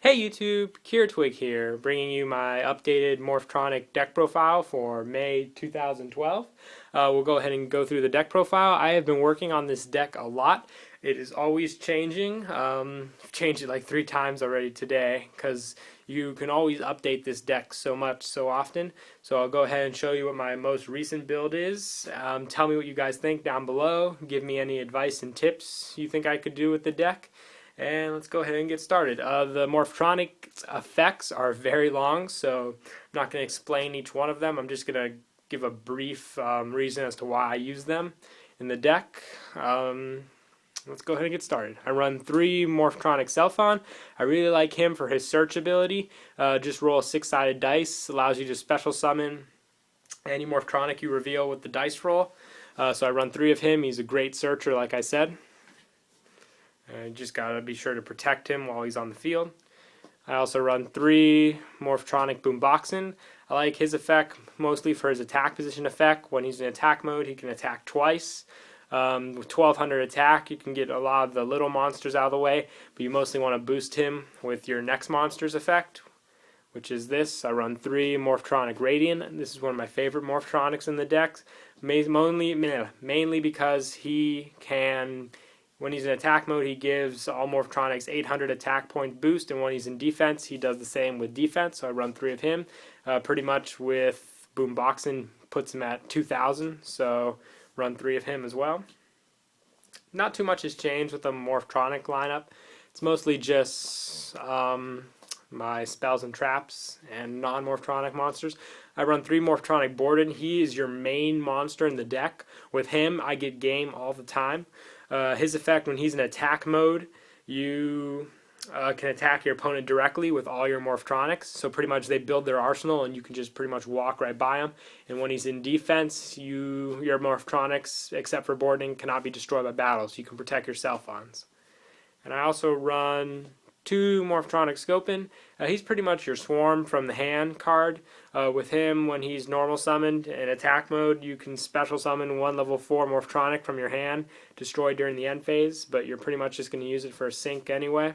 Hey YouTube, Twig here, bringing you my updated Morphtronic deck profile for May 2012. We'll go ahead and go through the deck profile. I have been working on this deck a lot. It is always changing. I've changed it like 3 times already today because you can always update this deck so much, so often. So I'll go ahead and show you what my most recent build is. Tell me what you guys think down below. Give me any advice and tips you think I could do with the deck. And let's go ahead and get started. The Morphtronic effects are very long, so I'm not going to explain each one of them. I'm just going to give a brief reason as to why I use them in the deck. Let's go ahead and get started. I run 3 Morphtronic Selphon. I really like him for his search ability. Just roll a 6-sided dice, allows you to special summon any Morphtronic you reveal with the dice roll. So I run 3 of him. He's a great searcher, like I said. Just gotta be sure to protect him while he's on the field. I also run 3 Morphtronic Boomboxen. I like his effect mostly for his attack position effect. When he's in attack mode, he can attack twice. With 1200 attack, you can get a lot of the little monsters out of the way, but you mostly want to boost him with your next monster's effect, which is this. I run 3 Morphtronic Radiant. This is one of my favorite Morphtronics in the decks, mainly because he can... When he's in attack mode, he gives all Morphtronics 800 attack point boost, and when he's in defense, he does the same with defense, so I run 3 of him. Pretty much with Boomboxen puts him at 2000, so run 3 of him as well. Not too much has changed with the Morphtronic lineup. It's mostly just my spells and traps and non-Morphtronic monsters. I run 3 Morphtronic Borden. He is your main monster in the deck. With him, I get game all the time. His effect, when he's in attack mode, you can attack your opponent directly with all your Morphtronics. So pretty much they build their arsenal and you can just pretty much walk right by them. And when he's in defense, your Morphtronics, except for boarding, cannot be destroyed by battle, so you can protect your Selphons. And I also run 2 Morphtronic Scopen. He's pretty much your Swarm from the hand card. With him, when he's normal summoned in attack mode, you can special summon 1 level 4 Morphtronic from your hand, destroyed during the end phase, but you're pretty much just going to use it for a sync anyway.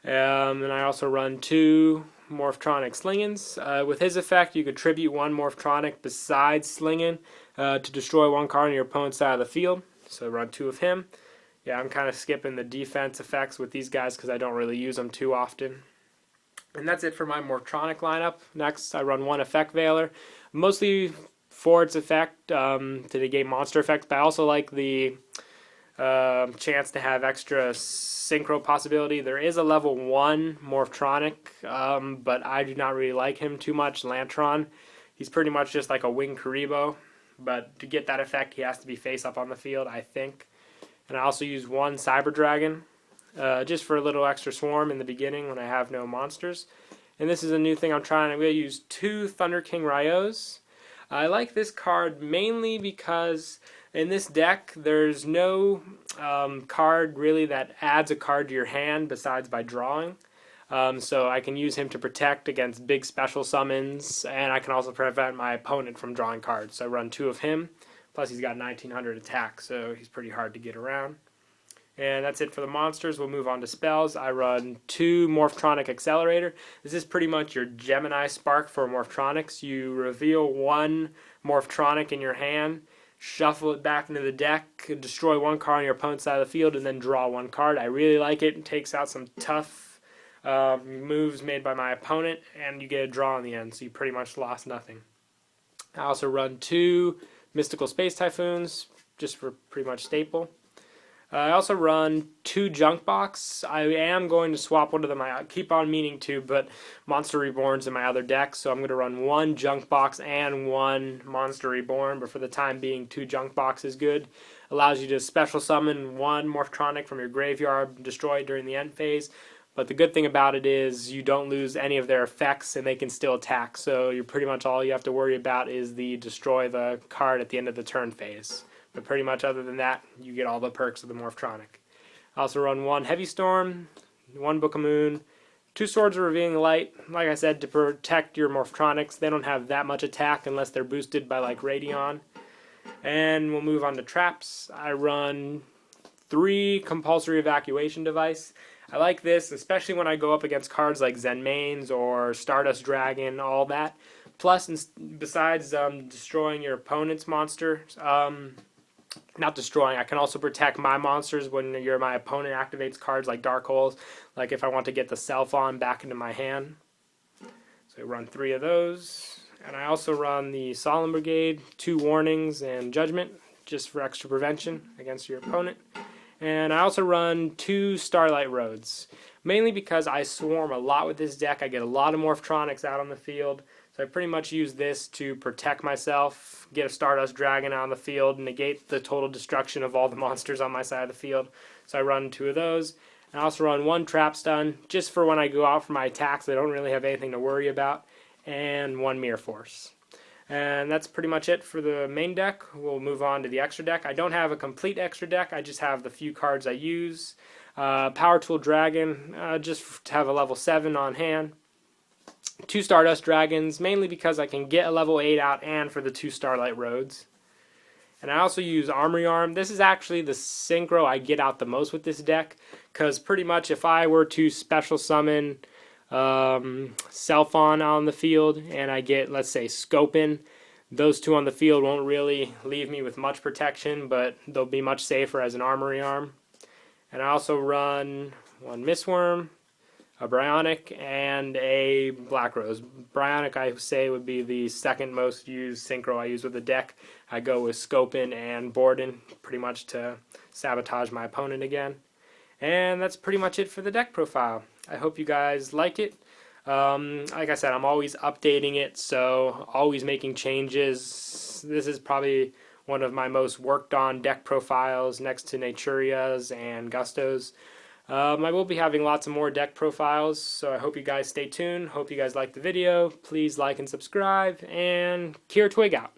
And I also run 2 Morphtronic Slingans. With his effect, you could tribute 1 Morphtronic besides Slingin to destroy 1 card on your opponent's side of the field. So run 2 of him. Yeah, I'm kind of skipping the defense effects with these guys because I don't really use them too often. And that's it for my Morphtronic lineup. Next, I run 1 Effect Veiler, mostly for its effect to negate monster effects, but I also like the chance to have extra synchro possibility. There is a level 1 Morphtronic, but I do not really like him too much, Lantron. He's pretty much just like a Winged Karibo, but to get that effect, he has to be face up on the field, I think. And I also use 1 Cyber Dragon, just for a little extra swarm in the beginning when I have no monsters. And this is a new thing I'm trying. I'm going to use 2 Thunder King Ryos. I like this card mainly because in this deck there's no card really that adds a card to your hand besides by drawing. So I can use him to protect against big special summons, and I can also prevent my opponent from drawing cards. So I run 2 of him. Plus he's got 1900 attack, so he's pretty hard to get around. And that's it for the monsters. We'll move on to spells. I run 2 Morphtronic Accelerator. This is pretty much your Gemini Spark for Morphtronics. You reveal 1 Morphtronic in your hand, shuffle it back into the deck, destroy 1 card on your opponent's side of the field, and then draw 1 card. I really like it. It takes out some tough moves made by my opponent, and you get a draw in the end, so you pretty much lost nothing. I also run 2 Mystical Space Typhoons, just for pretty much staple. I also run 2 Junk Box. I am going to swap one of them. I keep on meaning to, but Monster Reborn's in my other deck, so I'm going to run 1 Junk Box and 1 Monster Reborn, but for the time being, 2 Junk Box is good. Allows you to special summon 1 Morphtronic from your graveyard, destroy it during the end phase. But the good thing about it is you don't lose any of their effects and they can still attack. So you're pretty much all you have to worry about is the destroy the card at the end of the turn phase. But pretty much other than that, you get all the perks of the Morphtronic. I also run 1 Heavy Storm, 1 Book of Moon, 2 Swords of Revealing Light. Like I said, to protect your Morphtronics. They don't have that much attack unless they're boosted by like Radion. And we'll move on to traps. I run 3 compulsory evacuation device. I like this, especially when I go up against cards like Zenmaines or Stardust Dragon, all that. Plus, besides destroying your opponent's monster, not destroying, I can also protect my monsters when my opponent activates cards like Dark Holes, like if I want to get the Self-On back into my hand. So I run 3 of those. And I also run the Solemn Brigade, 2 Warnings and Judgment, just for extra prevention against your opponent. And I also run 2 Starlight Roads, mainly because I swarm a lot with this deck. I get a lot of Morphtronics out on the field, so I pretty much use this to protect myself, get a Stardust Dragon out on the field, negate the total destruction of all the monsters on my side of the field. So I run 2 of those. And I also run 1 Trap Stun, just for when I go out for my attacks. I don't really have anything to worry about, and 1 Mirror Force. And that's pretty much it for the main deck. We'll move on to the extra deck. I don't have a complete extra deck. I just have the few cards I use. Power Tool Dragon, just to have a level 7 on hand. 2 Stardust Dragons, mainly because I can get a level 8 out and for the 2 Starlight Roads. And I also use Armory Arm. This is actually the synchro I get out the most with this deck, because pretty much if I were to special summon Self-On the field and I get, let's say, Scopin, those 2 on the field won't really leave me with much protection, but they'll be much safer as an Armory Arm. And I also run 1 Mistworm, a Bryonic, and a Black Rose. Bryonic, I say, would be the second most used synchro I use with the deck. I go with Scopin and Borden pretty much to sabotage my opponent again. And that's pretty much it for the deck profile. I hope you guys like it. Like I said, I'm always updating it, so always making changes. This is probably one of my most worked on deck profiles next to Naturia's and Gusto's. I will be having lots of more deck profiles, so I hope you guys stay tuned. Hope you guys like the video. Please like and subscribe, and Kier Twig out.